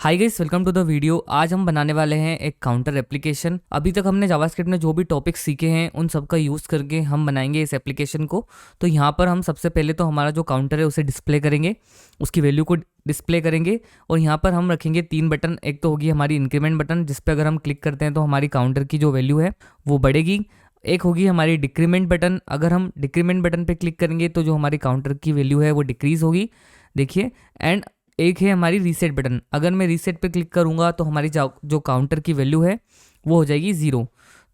Hi guys, welcome to the video. आज हम बनाने वाले हैं एक काउंटर एप्लीकेशन। अभी तक हमने जावास्क्रिप्ट में जो भी टॉपिक्स सीखे हैं उन सब का यूज़ करके हम बनाएंगे इस एप्लीकेशन को। तो यहाँ पर हम सबसे पहले तो हमारा जो काउंटर है उसे डिस्प्ले करेंगे, उसकी वैल्यू को डिस्प्ले करेंगे। और यहाँ पर हम रखेंगे 3 बटन। एक तो होगी हमारी इंक्रीमेंट बटन, जिस पर अगर हम क्लिक करते हैं तो हमारी काउंटर की जो वैल्यू है वो बढ़ेगी। एक होगी हमारी डिक्रीमेंट बटन, अगर हम डिक्रीमेंट बटन पे क्लिक करेंगे तो जो हमारी काउंटर की वैल्यू है वो डिक्रीज़ होगी, देखिए। एंड एक है हमारी रीसेट बटन, अगर मैं रीसेट पे क्लिक करूँगा तो हमारी जो काउंटर की वैल्यू है वो हो जाएगी 0।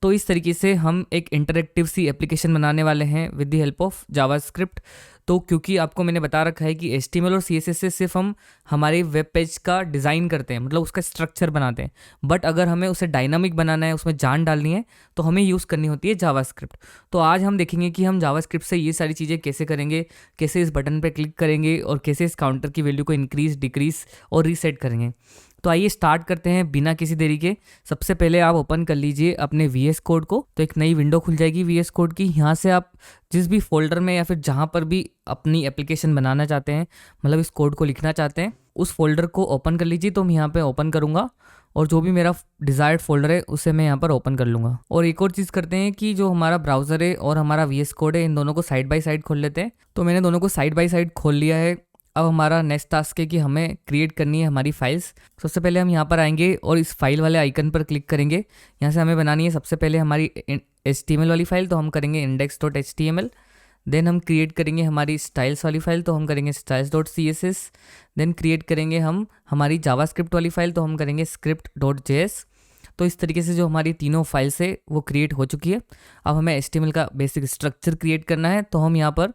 तो इस तरीके से हम एक इंटरेक्टिव सी एप्लीकेशन बनाने वाले हैं with the help of JavaScript. तो क्योंकि आपको मैंने बता रखा है कि HTML और CSS से सिर्फ हम हमारे वेब पेज का डिज़ाइन करते हैं, मतलब उसका स्ट्रक्चर बनाते हैं। बट अगर हमें उसे डायनामिक बनाना है, उसमें जान डालनी है, तो हमें यूज़ करनी होती है जावास्क्रिप्ट। तो आज हम देखेंगे कि हम जावास्क्रिप्ट से ये सारी चीज़ें कैसे करेंगे, कैसे इस बटन पर क्लिक करेंगे और कैसे इस काउंटर की वैल्यू को इंक्रीज़, डिक्रीज़ और रीसेट करेंगे। तो आइए स्टार्ट करते हैं बिना किसी देरी के। सबसे पहले आप ओपन कर लीजिए अपने VS कोड को, तो एक नई विंडो खुल जाएगी VS कोड की। यहाँ से आप जिस भी फोल्डर में या फिर जहाँ पर भी अपनी एप्लीकेशन बनाना चाहते हैं, मतलब इस कोड को लिखना चाहते हैं, उस फोल्डर को ओपन कर लीजिए। तो मैं यहाँ पे ओपन करूँगा और जो भी मेरा डिज़ायर्ड फोल्डर है उसे मैं यहाँ पर ओपन कर लूँगा। और एक और चीज़ करते हैं कि जो हमारा ब्राउज़र है और हमारा VS कोड है, इन दोनों को साइड बाय साइड खोल लेते हैं। तो मैंने दोनों को साइड बाय साइड खोल लिया है। अब हमारा नेक्स्ट टास्क है कि हमें क्रिएट करनी है हमारी फाइल्स। सबसे पहले हम यहाँ पर आएंगे और इस फाइल वाले आइकन पर क्लिक करेंगे। यहाँ से हमें बनानी है सबसे पहले हमारी HTML वाली फाइल, तो हम करेंगे index.html। देन हम क्रिएट करेंगे हमारी स्टाइल्स वाली फाइल, तो हम करेंगे styles.css। देन क्रिएट करेंगे हम हमारी जावास्क्रिप्ट वाली फाइल, तो हम करेंगे script.js। तो इस तरीके से जो हमारी तीनों फाइल्स है वो क्रिएट हो चुकी है। अब हमें HTML का बेसिक स्ट्रक्चर क्रिएट करना है, तो हम यहाँ पर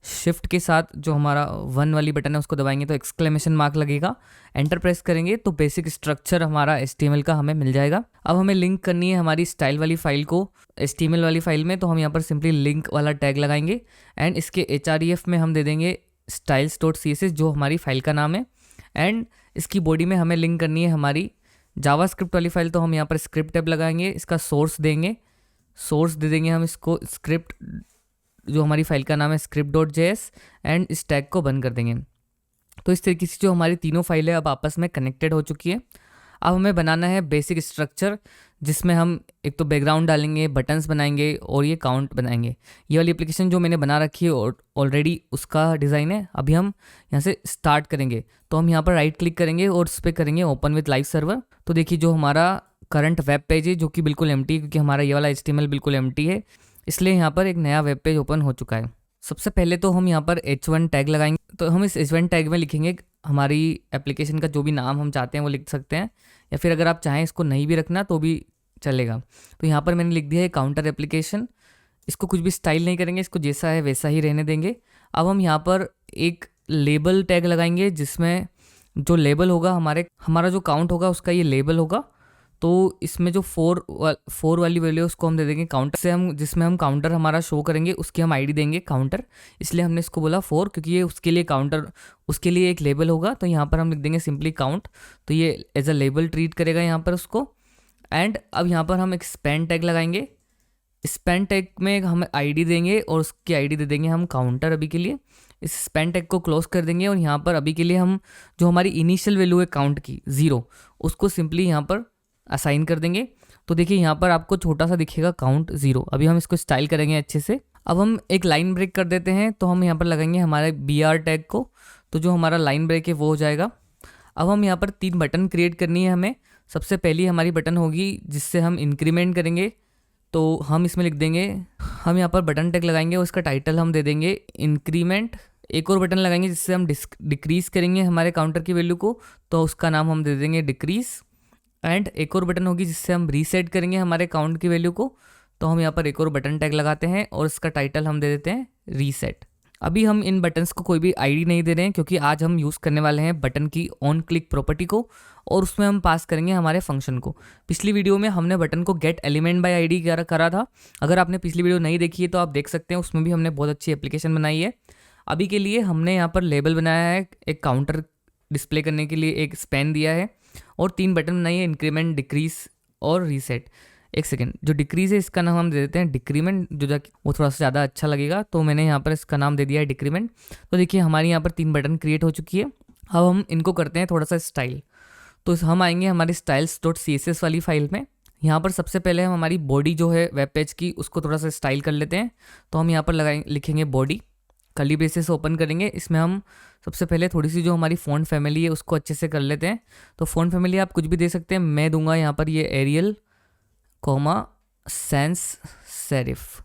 शिफ्ट के साथ जो हमारा 1 वाली बटन है उसको दबाएंगे तो एक्सक्लेमेशन मार्क लगेगा। एंटर प्रेस करेंगे तो बेसिक स्ट्रक्चर हमारा HTML का हमें मिल जाएगा। अब हमें लिंक करनी है हमारी स्टाइल वाली फाइल को HTML वाली फाइल में, तो हम यहाँ पर सिंपली लिंक वाला टैग लगाएंगे। एंड इसके href में हम दे देंगे styles.css, जो हमारी फाइल का नाम है। एंड इसकी बॉडी में हमें लिंक करनी है हमारी जावास्क्रिप्ट वाली फाइल, तो हम यहाँ पर स्क्रिप्ट टैब लगाएंगे, इसका सोर्स देंगे, सोर्स दे देंगे हम इसको स्क्रिप्ट, जो हमारी फाइल का नाम है script.js। एंड इस टैग को बंद कर देंगे। तो इस तरीके से जो हमारी तीनों फाइलें अब आपस में कनेक्टेड हो चुकी है। अब हमें बनाना है बेसिक स्ट्रक्चर, जिसमें हम एक तो बैकग्राउंड डालेंगे, बटन्स बनाएंगे और ये काउंट बनाएंगे। ये वाली एप्लीकेशन जो मैंने बना रखी है और ऑलरेडी उसका डिज़ाइन है। अभी हम यहाँ से स्टार्ट करेंगे, तो हम यहाँ पर राइट क्लिक करेंगे और उस पर करेंगे ओपन विथ लाइव सर्वर। तो देखिए जो हमारा करंट वेब पेज है जो कि बिल्कुल एम्प्टी है, क्योंकि हमारा ये वाला HTML बिल्कुल एम्प्टी है, इसलिए यहाँ पर एक नया वेब पेज ओपन हो चुका है। सबसे पहले तो हम यहाँ पर H1 टैग लगाएंगे, तो हम इस H1 टैग में लिखेंगे हमारी एप्लीकेशन का जो भी नाम हम चाहते हैं वो लिख सकते हैं, या फिर अगर आप चाहें इसको नहीं भी रखना तो भी चलेगा। तो यहाँ पर मैंने लिख दिया है काउंटर एप्लीकेशन। इसको कुछ भी स्टाइल नहीं करेंगे, इसको जैसा है वैसा ही रहने देंगे। अब हम यहाँ पर एक लेबल टैग लगाएंगे, जिसमें जो लेबल होगा हमारा जो काउंट होगा उसका ये लेबल होगा। तो इसमें जो 4 वाली वैल्यू उसको हम दे देंगे काउंटर से, हम जिसमें हम काउंटर हमारा शो करेंगे उसकी हम ID देंगे काउंटर, इसलिए हमने इसको बोला 4, क्योंकि ये उसके लिए काउंटर, उसके लिए एक लेबल होगा। तो यहाँ पर हम लिख देंगे सिंपली काउंट, तो ये एज अ लेबल ट्रीट करेगा यहाँ पर उसको। एंड अब यहाँ पर हम एक स्पैन टैग लगाएंगे। स्पैन टैग में हम ID देंगे और उसकी ID दे देंगे हम काउंटर अभी के लिए। इस स्पैन टैग को क्लोज कर देंगे और यहाँ पर अभी के लिए हम जो हमारी इनिशियल वैल्यू है काउंट की 0, उसको सिंपली यहाँ पर असाइन कर देंगे। तो देखिए यहाँ पर आपको छोटा सा दिखेगा काउंट 0। अभी हम इसको स्टाइल करेंगे अच्छे से। अब हम एक लाइन ब्रेक कर देते हैं, तो हम यहाँ पर लगाएंगे हमारे BR टैग को, तो जो हमारा लाइन ब्रेक है वो हो जाएगा। अब हम यहाँ पर 3 बटन क्रिएट करनी है हमें। सबसे पहली हमारी बटन होगी जिससे हम इंक्रीमेंट करेंगे, तो हम इसमें लिख देंगे, हम यहाँ पर बटन टैग लगाएंगे और उसका टाइटल हम दे देंगे इंक्रीमेंट। एक और बटन लगाएंगे जिससे हम डिक्रीज़ करेंगे हमारे काउंटर की वैल्यू को, तो उसका नाम हम दे देंगे डिक्रीज़। एंड एक और बटन होगी जिससे हम रीसेट करेंगे हमारे काउंट की वैल्यू को, तो हम यहाँ पर एक और बटन टैग लगाते हैं और इसका टाइटल हम दे देते हैं रीसेट। अभी हम इन बटन्स को कोई भी ID नहीं दे रहे हैं, क्योंकि आज हम यूज़ करने वाले हैं बटन की ऑन क्लिक प्रॉपर्टी को, और उसमें हम पास करेंगे हमारे फंक्शन को। पिछली वीडियो में हमने बटन को गेट एलिमेंट बाय ID करा था। अगर आपने पिछली वीडियो नहीं देखी है तो आप देख सकते हैं, उसमें भी हमने बहुत अच्छी एप्लीकेशन बनाई है। अभी के लिए हमने यहाँ पर लेबल बनाया है, एक काउंटर डिस्प्ले करने के लिए एक स्पैन दिया है, और 3 बटन बनाइए, इंक्रीमेंट, डिक्रीज और रीसेट। एक सेकेंड, जो डिक्रीज है इसका नाम हम दे देते हैं डिक्रीमेंट, जो वो थोड़ा सा ज़्यादा अच्छा लगेगा, तो मैंने यहाँ पर इसका नाम दे दिया है डिक्रीमेंट। तो देखिए हमारी यहाँ पर 3 बटन क्रिएट हो चुकी है। अब हम इनको करते हैं थोड़ा सा स्टाइल। तो हम आएंगे हमारी styles.css वाली फाइल में। यहाँ पर सबसे पहले हम हमारी बॉडी जो है वेब पेज की उसको थोड़ा सा स्टाइल कर लेते हैं। तो हम यहाँ पर लिखेंगे बॉडी, कर्ली ब्रेसेस ओपन करेंगे। इसमें हम सबसे पहले थोड़ी सी जो हमारी फ़ॉन्ट फैमिली है उसको अच्छे से कर लेते हैं। तो फ़ॉन्ट फैमिली आप कुछ भी दे सकते हैं, मैं दूंगा यहाँ पर ये एरियल कॉमा सैंस सेरिफ।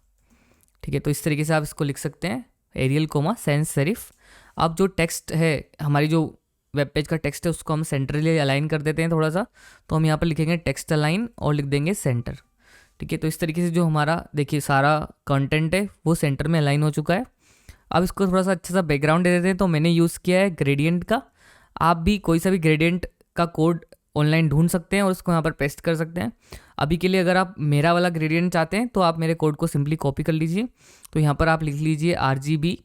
ठीक है, तो इस तरीके से आप इसको लिख सकते हैं, एरियल कोमा सैंस सेरिफ। अब जो टेक्स्ट है, हमारी जो वेब पेज का टेक्स्ट है, उसको हम सेंटरली अलाइन कर देते हैं थोड़ा सा। तो हम यहाँ पर लिखेंगे टेक्स्ट अलाइन और लिख देंगे सेंटर। ठीक है, तो इस तरीके से जो हमारा देखिए सारा कंटेंट है वो सेंटर में अलाइन हो चुका है। अब इसको थोड़ा सा अच्छा सा बैकग्राउंड दे देते हैं। तो मैंने यूज़ किया है ग्रेडियंट का। आप भी कोई सा भी ग्रेडियंट का कोड ऑनलाइन ढूंढ सकते हैं और उसको यहाँ पर पेस्ट कर सकते हैं। अभी के लिए अगर आप मेरा वाला ग्रेडियंट चाहते हैं तो आप मेरे कोड को सिंपली कॉपी कर लीजिए। तो यहाँ पर आप लिख लीजिए RGB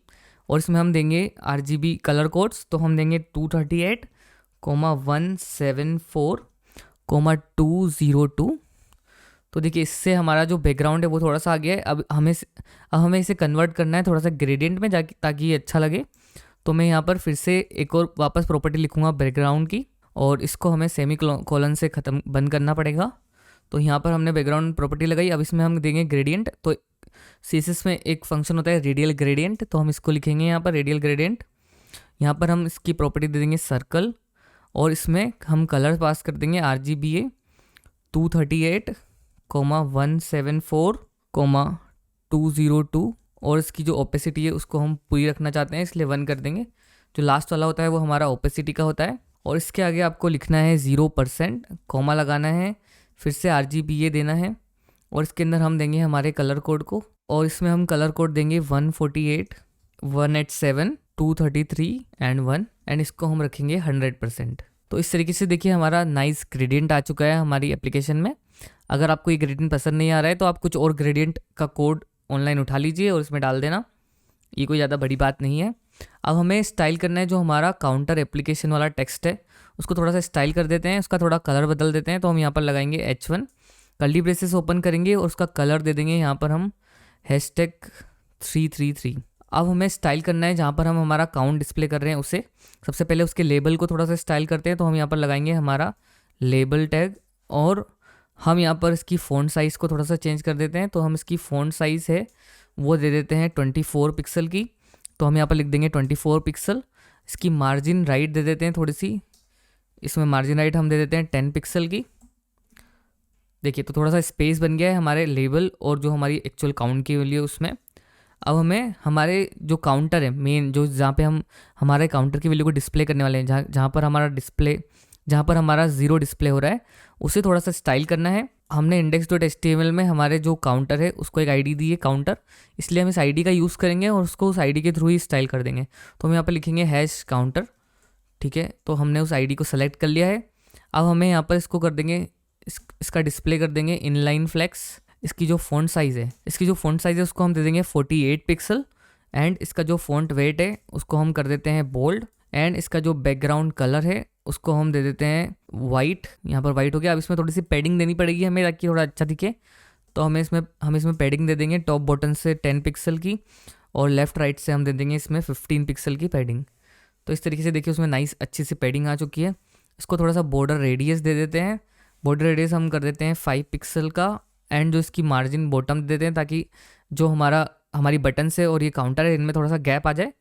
और इसमें हम देंगे RGB कलर कोड्स। तो हम देंगे 238,174,202। तो देखिए इससे हमारा जो बैकग्राउंड है वो थोड़ा सा आ गया है। अब हमें इसे कन्वर्ट करना है थोड़ा सा ग्रेडियंट में जाके, ताकि ये अच्छा लगे। तो मैं यहाँ पर फिर से एक और वापस प्रॉपर्टी लिखूँगा बैकग्राउंड की, और इसको हमें सेमी कोलन से बंद करना पड़ेगा। तो यहाँ पर हमने बैकग्राउंड प्रॉपर्टी लगाई। अब इसमें हम देंगे ग्रेडियंट। तो CSS में एक फंक्शन होता है रेडियल ग्रेडियंट, तो हम इसको लिखेंगे यहाँ पर रेडियल ग्रेडियंट। यहाँ पर हम इसकी प्रॉपर्टी दे देंगे सर्कल, और इसमें हम कलर पास कर देंगे RGBA 238,174,202, और इसकी जो ओपेसिटी है उसको हम पूरी रखना चाहते हैं, इसलिए 1 कर देंगे। जो लास्ट वाला होता है वो हमारा ओपेसिटी का होता है। और इसके आगे आपको लिखना है 0%, कॉमा लगाना है, फिर से RGBA देना है, और इसके अंदर हम देंगे हमारे कलर कोड को, और इसमें हम कलर कोड देंगे 148, 187, 233 एंड 1, एंड इसको हम रखेंगे 100%। तो इस तरीके से देखिए हमारा नाइस ग्रेडियंट आ चुका है हमारी एप्लीकेशन में। अगर आपको ये ग्रेडियंट पसंद नहीं आ रहा है तो आप कुछ और ग्रेडियंट का कोड ऑनलाइन उठा लीजिए और इसमें डाल देना, ये कोई ज़्यादा बड़ी बात नहीं है। अब हमें स्टाइल करना है, जो हमारा काउंटर एप्लीकेशन वाला टेक्स्ट है उसको थोड़ा सा स्टाइल कर देते हैं, उसका थोड़ा कलर बदल देते हैं। तो हम यहाँ पर लगाएंगे H1, कर्ली ब्रेसेस ओपन करेंगे और उसका कलर दे देंगे यहाँ पर हम #333। अब हमें स्टाइल करना है जहाँ पर हम हमारा काउंट डिस्प्ले कर रहे हैं उसे। सबसे पहले उसके लेबल को थोड़ा सा स्टाइल करते हैं। तो हम यहाँ पर लगाएंगे हमारा लेबल टैग, और हम यहाँ पर इसकी फ़ॉन्ट साइज़ को थोड़ा सा चेंज कर देते हैं। तो हम इसकी फ़ॉन्ट साइज़ है वो दे देते हैं 24 पिक्सल की। तो हम यहाँ पर लिख देंगे 24 पिक्सल। इसकी मार्जिन राइट दे देते हैं थोड़ी सी, इसमें मार्जिन राइट हम दे देते हैं 10 पिक्सल की। देखिए तो थोड़ा सा स्पेस बन गया है हमारे लेबल और जो हमारी एक्चुअल काउंट की वैल्यू है उसमें। अब हमें हमारे जो काउंटर है मेन, जो जहाँ पे हम हमारे काउंटर की वैल्यू को डिस्प्ले करने वाले हैं, जहाँ पर हमारा 0 डिस्प्ले हो रहा है, उसे थोड़ा सा स्टाइल करना है। हमने index.html में हमारे जो काउंटर है उसको एक ID दी है काउंटर, इसलिए हम इस ID का यूज़ करेंगे और उसको उस ID के थ्रू ही स्टाइल कर देंगे। तो हम यहाँ पर लिखेंगे #काउंटर। ठीक है, तो हमने उस ID को सेलेक्ट कर लिया है। अब हमें यहाँ पर इसको कर देंगे, इसका डिस्प्ले कर देंगे इनलाइन फ्लेक्स। इसकी जो फ़ॉन्ट साइज़ है उसको हम दे देंगे 48 पिक्सल, एंड इसका जो फ़ॉन्ट वेट है उसको हम कर देते हैं बोल्ड, एंड इसका जो बैकग्राउंड कलर है उसको हम दे देते हैं वाइट। यहाँ पर वाइट हो गया। अब इसमें थोड़ी सी पैडिंग देनी पड़ेगी हमें ताकि थोड़ा अच्छा दिखे। तो हम इसमें पैडिंग दे देंगे टॉप बटन से 10 पिक्सल की, और लेफ़्ट राइट से हम दे देंगे इसमें 15 पिक्सल की पैडिंग। तो इस तरीके से देखिए उसमें नाइस अच्छी सी पैडिंग आ चुकी है। इसको थोड़ा सा बॉर्डर रेडियस दे देते हैं। बॉर्डर रेडियस हम कर देते हैं 5 पिक्सल का, एंड जो इसकी मार्जिन बॉटम दे देते हैं ताकि जो हमारी बटन से और ये काउंटर है इनमें थोड़ा सा गैप आ जाए,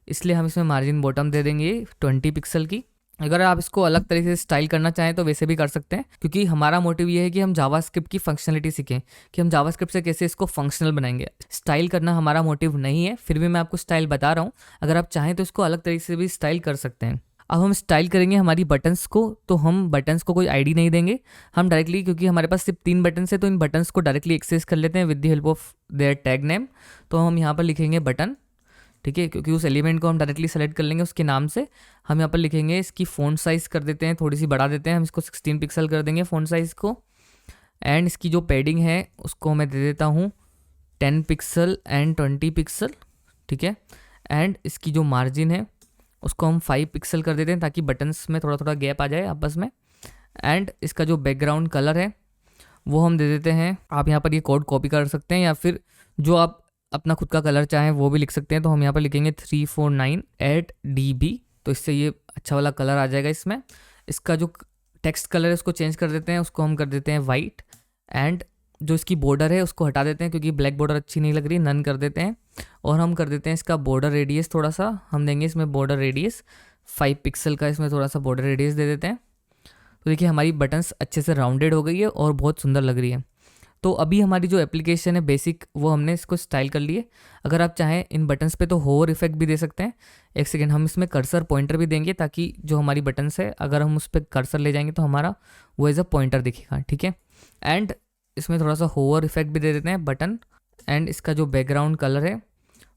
इसलिए हम इसमें मार्जिन बॉटम दे देंगे 20 पिक्सल की। अगर आप इसको अलग तरीके से स्टाइल करना चाहें तो वैसे भी कर सकते हैं, क्योंकि हमारा मोटिव ये है कि हम जावास्क्रिप्ट की फंक्शनलिटी सीखें कि हम जावास्क्रिप्ट से कैसे इसको फंक्शनल बनाएंगे। स्टाइल करना हमारा मोटिव नहीं है, फिर भी मैं आपको स्टाइल बता रहा हूँ। अगर आप चाहें तो इसको अलग तरीके से भी स्टाइल कर सकते हैं। अब हम स्टाइल करेंगे हमारी बटन्स को। तो हम बटन्स को कोई ID नहीं देंगे, हम डायरेक्टली, क्योंकि हमारे पास सिर्फ 3 बटन्स है तो इन बटन्स को डायरेक्टली एक्सेस कर लेते हैं with the help of their tag name. तो हम यहाँ पर लिखेंगे बटन, ठीक है, क्योंकि उस एलिमेंट को हम डायरेक्टली सेलेक्ट कर लेंगे उसके नाम से। हम यहाँ पर लिखेंगे, इसकी फ़ॉन्ट साइज़ कर देते हैं, थोड़ी सी बढ़ा देते हैं, हम इसको 16 पिक्सल कर देंगे फ़ॉन्ट साइज़ को। एंड इसकी जो पैडिंग है उसको मैं दे देता हूँ 10 पिक्सल एंड 20 पिक्सल, ठीक है। एंड इसकी जो मार्जिन है उसको हम 5 पिक्सल कर देते हैं ताकि बटन्स में थोड़ा थोड़ा गैप आ जाए आपस में। एंड इसका जो बैकग्राउंड कलर है वो हम दे देते हैं, आप यहाँ पर ये कोड कॉपी कर सकते हैं या फिर जो आप अपना खुद का कलर चाहें वो भी लिख सकते हैं। तो हम यहाँ पर लिखेंगे 349 8 dB, तो इससे ये अच्छा वाला कलर आ जाएगा इसमें। इसका जो टेक्स्ट कलर है उसको चेंज कर देते हैं, उसको हम कर देते हैं वाइट। एंड जो इसकी बॉर्डर है उसको हटा देते हैं क्योंकि ब्लैक बॉर्डर अच्छी नहीं लग रही, नन कर देते हैं। और हम कर देते हैं इसका बॉर्डर रेडियस थोड़ा सा, हम देंगे इसमें बॉर्डर रेडियस 5 पिक्सल का, इसमें थोड़ा सा बॉर्डर रेडियस दे देते हैं। तो देखिए हमारी बटन्स अच्छे से राउंडेड हो गई है और बहुत सुंदर लग रही है। तो अभी हमारी जो एप्लीकेशन है बेसिक, वो हमने इसको स्टाइल कर लिए। अगर आप चाहें इन बटन्स पे तो होवर इफेक्ट भी दे सकते हैं। एक सेकेंड, हम इसमें कर्सर पॉइंटर भी देंगे ताकि जो हमारी बटन्स है अगर हम उस पर कर्सर ले जाएंगे तो हमारा वो एज अ पॉइंटर दिखेगा, ठीक है। एंड इसमें थोड़ा सा होवर इफेक्ट भी दे देते हैं बटन। एंड इसका जो बैकग्राउंड कलर है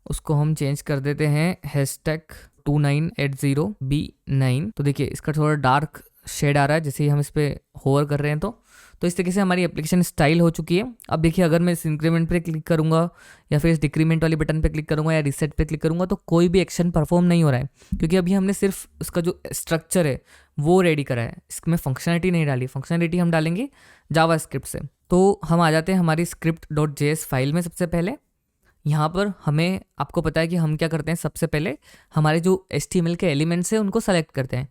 उसको हम चेंज कर देते हैं #2980B9। तो देखिए इसका थोड़ा डार्क शेड आ रहा है जैसे ही हम इस पर होवर कर रहे हैं। तो इस तरीके से हमारी एप्लीकेशन स्टाइल हो चुकी है। अब देखिए अगर मैं इस इंक्रीमेंट पे क्लिक करूंगा या फिर इस डिक्रीमेंट वाली बटन पे क्लिक करूंगा या रिसेट पे क्लिक करूंगा तो कोई भी एक्शन परफॉर्म नहीं हो रहा है, क्योंकि अभी हमने सिर्फ उसका जो स्ट्रक्चर है वो रेडी करा है, इसमें फंक्शनलिटी नहीं डाली। फंक्शनलिटी हम डालेंगे जावास्क्रिप्ट से। तो हम आ जाते हैं हमारी script.js फाइल में। सबसे पहले यहाँ पर हमें, आपको पता है कि हम क्या करते हैं, सबसे पहले हमारे जो HTML के एलिमेंट्स हैं उनको सेलेक्ट करते हैं,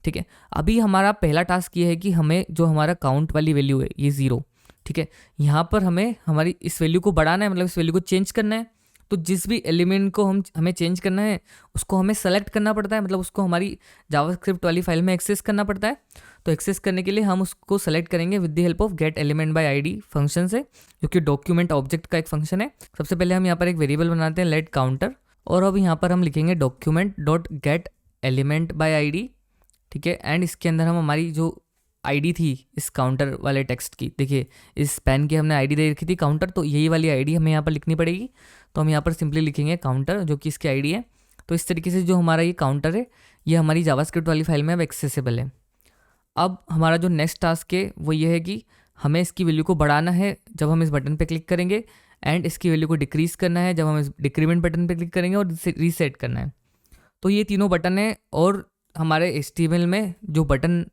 ठीक है। अभी हमारा पहला टास्क ये है कि हमें जो हमारा काउंट वाली वैल्यू है ये 0, ठीक है, यहाँ पर हमारी इस वैल्यू को बढ़ाना है, मतलब इस वैल्यू को चेंज करना है। तो जिस भी एलिमेंट को हमें चेंज करना है उसको हमें सेलेक्ट करना पड़ता है, मतलब उसको हमारी जावास्क्रिप्ट वाली फाइल में एक्सेस करना पड़ता है। तो एक्सेस करने के लिए हम उसको सेलेक्ट करेंगे with the help of gate element bye ID function से, जो कि डॉक्यूमेंट ऑब्जेक्ट का एक फंक्शन है। सबसे पहले हम यहाँ पर एक वेरिएबल बनाते हैं लेट काउंटर, और अब यहाँ पर हम लिखेंगे document dot get element bye ID, ठीक है। एंड इसके अंदर हम हमारी जो आईडी थी इस काउंटर वाले टेक्स्ट की, देखिए इस पेन की हमने आईडी दे रखी थी काउंटर, तो यही वाली आईडी हमें यहाँ पर लिखनी पड़ेगी। तो हम यहाँ पर सिंपली लिखेंगे काउंटर, जो कि इसकी आईडी है। तो इस तरीके से जो हमारा ये काउंटर है ये हमारी जावास्क्रिप्ट वाली फाइल में अब एक्सेसिबल है। अब हमारा जो नेक्स्ट टास्क है वो ये है कि हमें इसकी वैल्यू को बढ़ाना है जब हम इस बटन पे क्लिक करेंगे, एंड इसकी वैल्यू को डिक्रीज़ करना है जब हम इस डिक्रीमेंट बटन पे क्लिक करेंगे, और रीसेट करना है। तो ये तीनों बटन है। और हमारे HTML में जो बटन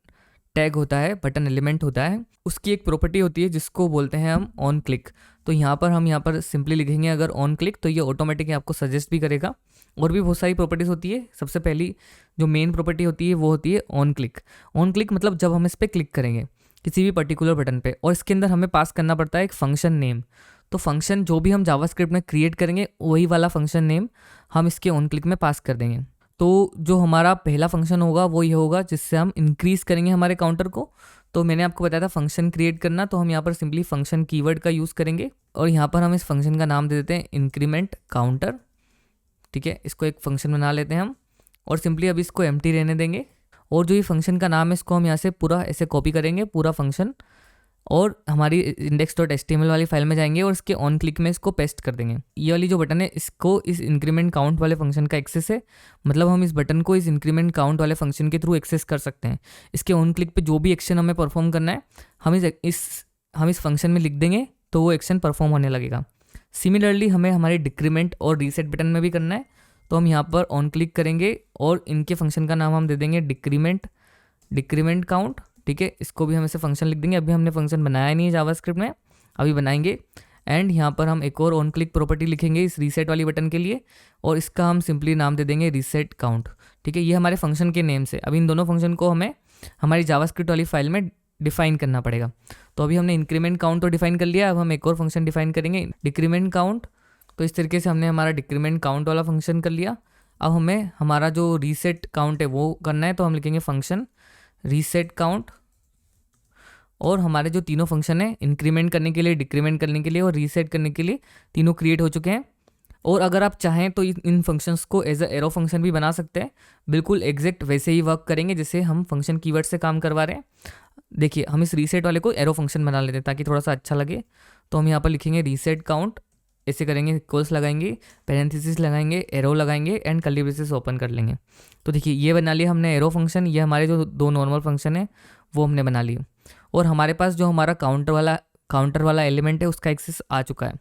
टैग होता है, बटन एलिमेंट होता है, उसकी एक प्रॉपर्टी होती है जिसको बोलते हैं हम ऑन क्लिक। तो यहाँ पर सिंपली लिखेंगे अगर ऑन क्लिक, तो ये ऑटोमेटिकली आपको सजेस्ट भी करेगा। और भी बहुत सारी प्रॉपर्टीज़ होती है। सबसे पहली जो मेन प्रॉपर्टी होती है वो होती है ऑन क्लिक। ऑन क्लिक मतलब जब हम इस पर क्लिक करेंगे किसी भी पर्टिकुलर बटन पे, और इसके अंदर हमें पास करना पड़ता है एक फंक्शन नेम। तो फंक्शन जो भी हम जावास्क्रिप्ट में क्रिएट करेंगे वही वाला फंक्शन नेम हम इसके ऑन क्लिक में पास कर देंगे। तो जो हमारा पहला फंक्शन होगा वो ये होगा जिससे हम इंक्रीज़ करेंगे हमारे काउंटर को। तो मैंने आपको बताया था फंक्शन क्रिएट करना, तो हम यहाँ पर सिंपली फंक्शन कीवर्ड का यूज़ करेंगे, और यहाँ पर हम इस फंक्शन का नाम दे देते हैं इंक्रीमेंट काउंटर, ठीक है। इसको एक फंक्शन बना लेते हैं हम, और सिंपली अभी इसको एम्प्टी रहने देंगे। और जो ये फंक्शन का नाम है इसको हम यहाँ से पूरा ऐसे कॉपी करेंगे पूरा फंक्शन, और हमारी index.html वाली फाइल में जाएंगे और इसके ऑन क्लिक में इसको पेस्ट कर देंगे। ये वाली जो बटन है इसको इस इंक्रीमेंट काउंट वाले फंक्शन का एक्सेस है, मतलब हम इस बटन को इस इंक्रीमेंट काउंट वाले फंक्शन के थ्रू एक्सेस कर सकते हैं। इसके ऑन क्लिक पे जो भी एक्शन हमें परफॉर्म करना है हम इस फंक्शन में लिख देंगे तो वो एक्शन परफॉर्म होने लगेगा। सिमिलरली हमें हमारे डिक्रीमेंट और रीसेट बटन में भी करना है। तो हम यहाँ पर ऑन क्लिक करेंगे और इनके फंक्शन का नाम हम दे देंगे डिक्रीमेंट काउंट, ठीक है। इसको भी हम ऐसे फंक्शन लिख देंगे। अभी हमने फंक्शन बनाया नहीं है जावास्क्रिप्ट में, अभी बनाएंगे। एंड यहाँ पर हम एक और ऑन क्लिक प्रॉपर्टी लिखेंगे इस रीसेट वाली बटन के लिए, और इसका हम सिंपली नाम दे देंगे रीसेट काउंट, ठीक है। ये हमारे फंक्शन के नेम से। अभी इन दोनों फंक्शन को हमें हमारी जावास्क्रिप्ट वाली फाइल में डिफाइन करना पड़ेगा। तो अभी हमने इंक्रीमेंट काउंट तो डिफाइन कर लिया, अब हम एक और फंक्शन डिफाइन करेंगे डिक्रीमेंट काउंट। तो इस तरीके से हमने हमारा डिक्रीमेंट काउंट वाला फंक्शन कर लिया। अब हमें हमारा जो रीसेट काउंट है वो करना है, तो हम लिखेंगे फंक्शन रीसेट काउंट। और हमारे जो तीनों फंक्शन है इंक्रीमेंट करने के लिए, डिक्रीमेंट करने के लिए और रीसेट करने के लिए, तीनों क्रिएट हो चुके हैं। और अगर आप चाहें तो इन फंक्शंस को एज अ एरो फंक्शन भी बना सकते हैं, बिल्कुल एग्जैक्ट वैसे ही वर्क करेंगे जैसे हम फंक्शन कीवर्ड से काम करवा रहे हैं। देखिए हम इस रीसेट वाले को एरो फंक्शन बना लेते हैं ताकि थोड़ा सा अच्छा लगे। तो हम यहाँ पर लिखेंगे रीसेट काउंट, ऐसे करेंगे, इक्वल्स लगाएंगे, पैरेंथेसिस लगाएंगे, एरो लगाएंगे एंड कर्ली ब्रेसेस ओपन कर लेंगे। तो देखिए ये बना लिया हमने एरो फंक्शन। ये हमारे जो दो नॉर्मल फंक्शन है वो हमने बना लिए, और हमारे पास जो हमारा काउंटर वाला एलिमेंट है उसका एक्सेस आ चुका है।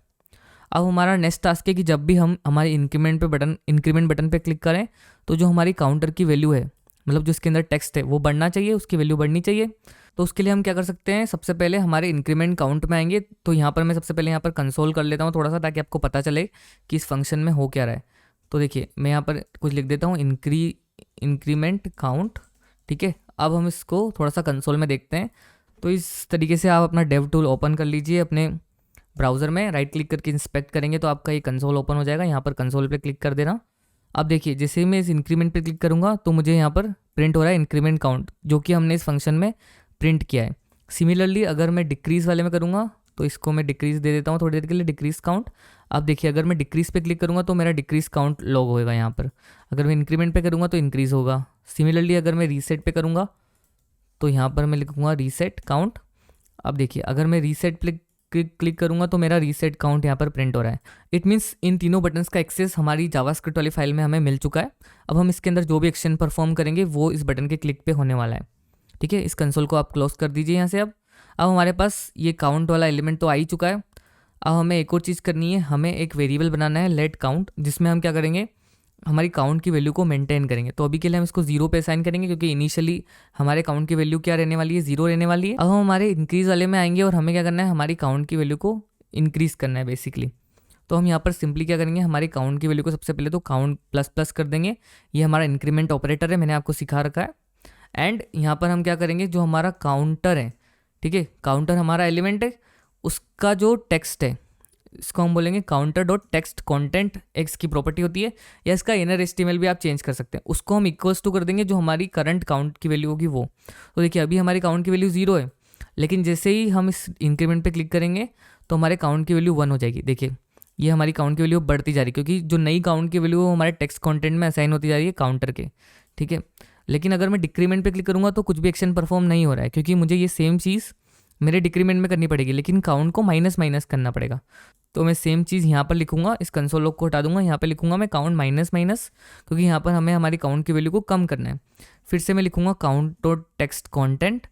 अब हमारा नेक्स्ट टास्क है कि जब भी हम हमारे इंक्रीमेंट बटन पे क्लिक करें तो जो हमारी काउंटर की वैल्यू है, मतलब जो इसके अंदर टेक्स्ट है वो बढ़ना चाहिए, उसकी वैल्यू बढ़नी चाहिए। तो उसके लिए हम क्या कर सकते हैं, सबसे पहले हमारे इंक्रीमेंट काउंट में आएंगे। तो यहाँ पर मैं सबसे पहले यहाँ पर कंसोल कर लेता हूँ थोड़ा सा, ताकि आपको पता चले कि इस फंक्शन में हो क्या रहा है। तो देखिए मैं यहाँ पर कुछ लिख देता हूँ इंक्रीमेंट काउंट, ठीक है। अब हम इसको थोड़ा सा कंसोल में देखते हैं। तो इस तरीके से आप अपना डेव टूल ओपन कर लीजिए अपने ब्राउज़र में, राइट क्लिक करके इंस्पेक्ट करेंगे तो आपका ये कंसोल ओपन हो जाएगा। यहाँ पर कंसोल पे क्लिक कर देना। अब देखिए जैसे ही मैं इस इंक्रीमेंट पे क्लिक करूँगा तो मुझे यहाँ पर प्रिंट हो रहा है इंक्रीमेंट काउंट, जो कि हमने इस फंक्शन में प्रिंट किया है। सिमिलरली अगर मैं डिक्रीज़ वाले में करूँगा तो इसको मैं डिक्रीज़ दे देता हूँ थोड़ी देर के लिए, डिक्रीज़ काउंट। अब देखिए अगर मैं डिक्रीज़ पे क्लिक करूँगा तो मेरा डिक्रीज़ काउंट लॉग होएगा यहाँ पर। अगर मैं इंक्रीमेंट पे करूँगा तो इंक्रीज़ होगा। सिमिलरली अगर मैं रीसेट पे करूँगा तो यहाँ पर मैं लिखूँगा रीसेट काउंट। अब देखिए अगर मैं रीसेट पे क्लिक करूँगा तो मेरा रीसेट काउंट यहाँ पर प्रिंट हो रहा है। इट मीन्स इन तीनों बटन्स का एक्सेस हमारी जावास्क्रिप्ट वाली फाइल में हमें मिल चुका है। अब हम इसके अंदर जो भी एक्शन परफॉर्म करेंगे वो इस बटन के क्लिक पे होने वाला है। ठीक है, इस कंसोल को आप क्लोज कर दीजिए यहाँ से। अब हमारे पास ये काउंट वाला एलिमेंट तो आ ही चुका है। अब हमें एक और चीज़ करनी है, हमें एक वेरिएबल बनाना है लेट काउंट, जिसमें हम क्या करेंगे, हमारी काउंट की वैल्यू को मेंटेन करेंगे। तो अभी के लिए हम इसको 0 पे असाइन करेंगे क्योंकि इनिशियली हमारे काउंट की वैल्यू क्या रहने वाली है, 0 रहने वाली है। अब हम हमारे इंक्रीज वाले में आएंगे और हमें क्या करना है, हमारी काउंट की वैल्यू को इंक्रीज करना है बेसिकली। तो हम यहाँ पर सिंपली क्या करेंगे, हमारी काउंट की वैल्यू को सबसे पहले तो काउंट प्लस प्लस कर देंगे। ये हमारा इंक्रीमेंट ऑपरेटर है, मैंने आपको सिखा रखा है। एंड यहाँ पर हम क्या करेंगे, जो हमारा काउंटर है, ठीक है, काउंटर हमारा एलिमेंट है, उसका जो टेक्स्ट है इसको हम बोलेंगे counter dot text content, x की प्रॉपर्टी होती है, या इसका इनर एस्टिमेल भी आप चेंज कर सकते हैं। उसको हम इक्वल्स टू कर देंगे जो हमारी करंट काउंट की वैल्यू होगी वो। तो देखिए अभी हमारी काउंट की वैल्यू 0 है, लेकिन जैसे ही हम इस इंक्रीमेंट पे क्लिक करेंगे तो हमारे काउंट की वैल्यू 1 हो जाएगी। देखिए ये हमारी काउंट की वैल्यू बढ़ती जा रही है क्योंकि जो नई काउंट की वैल्यू वो हमारे टेक्स्ट कॉन्टेंट में असाइन होती जा रही है काउंटर के। ठीक है, लेकिन अगर मैं डिक्रीमेंट पे क्लिक करूँगा तो कुछ भी एक्शन परफॉर्म नहीं हो रहा है क्योंकि मुझे ये सेम चीज़ मेरे डिक्रीमेंट में करनी पड़ेगी, लेकिन काउंट को माइनस माइनस करना पड़ेगा। तो मैं सेम चीज़ यहाँ पर लिखूंगा, इस कंसोल लॉग को हटा दूंगा, यहाँ पे लिखूंगा मैं काउंट माइनस माइनस, क्योंकि यहाँ पर हमें हमारी काउंट की वैल्यू को कम करना है। फिर से मैं लिखूंगा count dot text content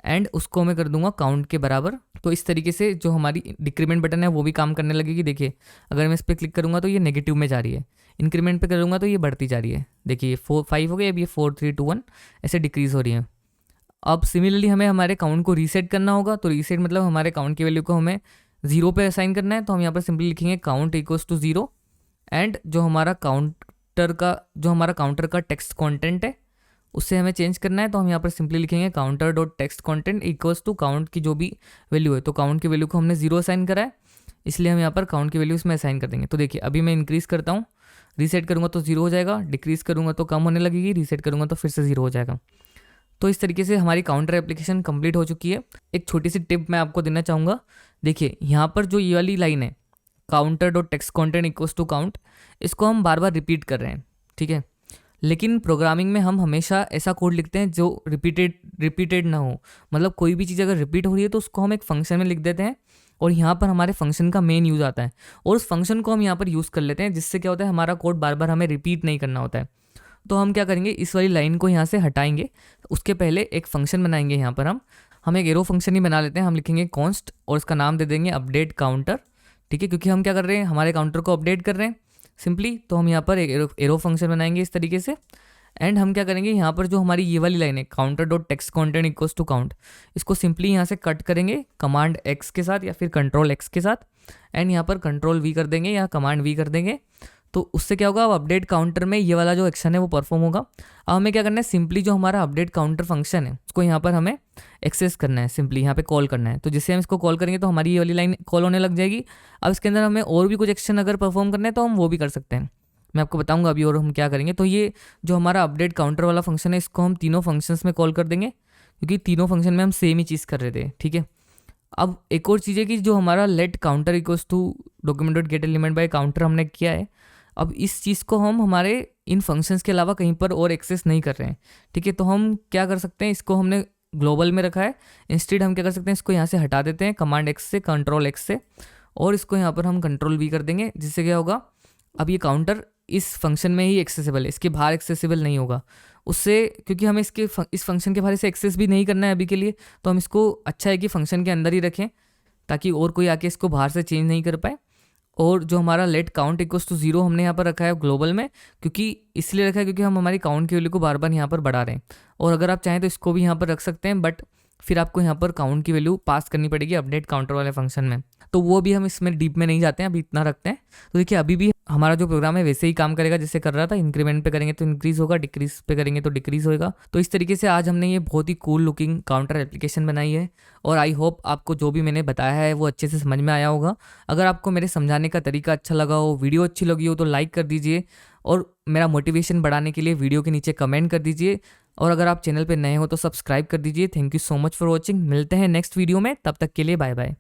and उसको मैं कर दूंगा काउंट के बराबर। तो इस तरीके से जो हमारी डिक्रीमेंट बटन है वो भी काम करने लगेगी। देखिए अगर मैं इस पर क्लिक करूँगा तो ये नेगेटिव में जा रही है, इंक्रीमेंट पे करूँगा तो ये बढ़ती जा रही है। देखिए 5 हो गई, अब ये 4 3 2 1 ऐसे डिक्रीज़ हो रही है। अब सिमिलरली हमें हमारे काउंट को रीसेट करना होगा। तो रीसेट मतलब हमारे काउंट की वैल्यू को हमें 0 पे असाइन करना है। तो हम यहाँ पर सिंपली लिखेंगे काउंट इक्वल्स टू 0 एंड जो हमारा काउंटर का टेक्स्ट कंटेंट है उससे हमें चेंज करना है। तो हम यहाँ पर सिंपली लिखेंगे counter dot text content equals to count की जो भी वैल्यू है। तो काउंट की वैल्यू को हमने 0 असाइन करा है, इसलिए हम यहाँ पर काउंट की वैल्यू इसमें असाइन कर देंगे। तो देखिए अभी मैं इंक्रीज़ करता हूँ, रीसेट करूँगा तो 0 हो जाएगा, डिक्रीज़ करूँगा तो कम होने लगेगी, रीसेट करूँगा तो फिर से 0 हो जाएगा। तो इस तरीके से हमारी काउंटर एप्लीकेशन कंप्लीट हो चुकी है। एक छोटी सी टिप मैं आपको देना चाहूँगा। देखिए यहाँ पर जो ये वाली लाइन है counter dot text content equals to count, इसको हम बार बार रिपीट कर रहे हैं, ठीक है, लेकिन प्रोग्रामिंग में हम हमेशा ऐसा कोड लिखते हैं जो रिपीटेड ना हो। मतलब कोई भी चीज़ अगर रिपीट हो रही है तो उसको हम एक फंक्शन में लिख देते हैं और यहाँ पर हमारे फंक्शन का मेन यूज़ आता है और उस फंक्शन को हम यहाँ पर यूज़ कर लेते हैं, जिससे क्या होता है हमारा कोड बार बार हमें रिपीट नहीं करना होता है। तो हम क्या करेंगे, इस वाली लाइन को यहाँ से हटाएंगे, उसके पहले एक फंक्शन बनाएंगे। यहाँ पर हम एक एरो फंक्शन ही बना लेते हैं। हम लिखेंगे कॉन्स्ट और इसका नाम दे देंगे अपडेट काउंटर, ठीक है, क्योंकि हम क्या कर रहे हैं, हमारे काउंटर को अपडेट कर रहे हैं सिंपली। तो हम यहाँ पर एक एरो फंक्शन बनाएंगे इस तरीके से एंड हम क्या करेंगे, यहाँ पर जो हमारी ये वाली लाइन है counter dot text content equals to count, इसको सिंपली यहाँ से कट करेंगे कमांड एक्स के साथ या फिर कंट्रोल एक्स के साथ एंड यहाँ पर कंट्रोल वी कर देंगे या कमांड वी कर देंगे। तो उससे क्या होगा, अब अपडेट काउंटर में ये वाला जो एक्शन है वो परफॉर्म होगा। अब हमें क्या करना है, सिंपली जो हमारा अपडेट काउंटर फंक्शन है उसको यहाँ पर हमें एक्सेस करना है, सिंपली यहाँ पे कॉल करना है। तो जिससे हम इसको कॉल करेंगे तो हमारी ये वाली लाइन कॉल होने लग जाएगी। अब इसके अंदर हमें और भी कुछ एक्शन अगर परफॉर्म करना है तो हम वो भी कर सकते हैं, मैं आपको बताऊंगा अभी और हम क्या करेंगे। तो ये जो हमारा अपडेट काउंटर वाला फंक्शन है इसको हम तीनों फंक्शंस में कॉल कर देंगे क्योंकि तीनों फंक्शन में हम सेम ही चीज़ कर रहे थे, ठीक है। अब एक और चीज़ है कि जो हमारा let counter equals to document dot get element by counter हमने किया है, अब इस चीज़ को हम हमारे इन फंक्शंस के अलावा कहीं पर और एक्सेस नहीं कर रहे हैं, ठीक है। तो हम क्या कर सकते हैं, इसको हमने ग्लोबल में रखा है, इंस्टेड हम क्या कर सकते हैं, इसको यहाँ से हटा देते हैं कमांड एक्स से, कंट्रोल एक्स से, और इसको यहाँ पर हम कंट्रोल वी कर देंगे। जिससे क्या होगा, अब ये काउंटर इस फंक्शन में ही एक्सेसिबल है, इसके बाहर एक्सेसिबल नहीं होगा उससे, क्योंकि हमें इस फंक्शन के बाहर से एक्सेस भी नहीं करना है अभी के लिए। तो हम इसको अच्छा है कि फंक्शन के अंदर ही रखें ताकि और कोई आके इसको बाहर से चेंज नहीं कर पाए। और जो हमारा लेट काउंट इक्वल्स टू 0 हमने यहाँ पर रखा है ग्लोबल में, क्योंकि इसलिए रखा है क्योंकि हम हमारी काउंट की वैल्यू को बार बार यहाँ पर बढ़ा रहे हैं। और अगर आप चाहें तो इसको भी यहाँ पर रख सकते हैं, बट फिर आपको यहाँ पर काउंट की वैल्यू पास करनी पड़ेगी अपडेट काउंटर वाले फंक्शन में। तो वो भी हम इसमें डीप में नहीं जाते हैं, अभी इतना रखते हैं। तो देखिए अभी भी हमारा जो प्रोग्राम है वैसे ही काम करेगा जैसे कर रहा था। इंक्रीमेंट पे करेंगे तो इंक्रीज होगा, डिक्रीज पे करेंगे तो डिक्रीज होगा। तो इस तरीके से आज हमने ये बहुत ही कूल लुकिंग काउंटर एप्लीकेशन बनाई है। और आई होप आपको जो भी मैंने बताया है वो अच्छे से समझ में आया होगा। अगर आपको मेरे समझाने का तरीका अच्छा लगा हो, वीडियो अच्छी लगी हो, तो लाइक कर दीजिए और मेरा मोटिवेशन बढ़ाने के लिए वीडियो के नीचे कमेंट कर दीजिए। और अगर आप चैनल पे नए हो तो सब्सक्राइब कर दीजिए। Thank you so much for watching. मिलते हैं नेक्स्ट वीडियो में, तब तक के लिए बाय बाय।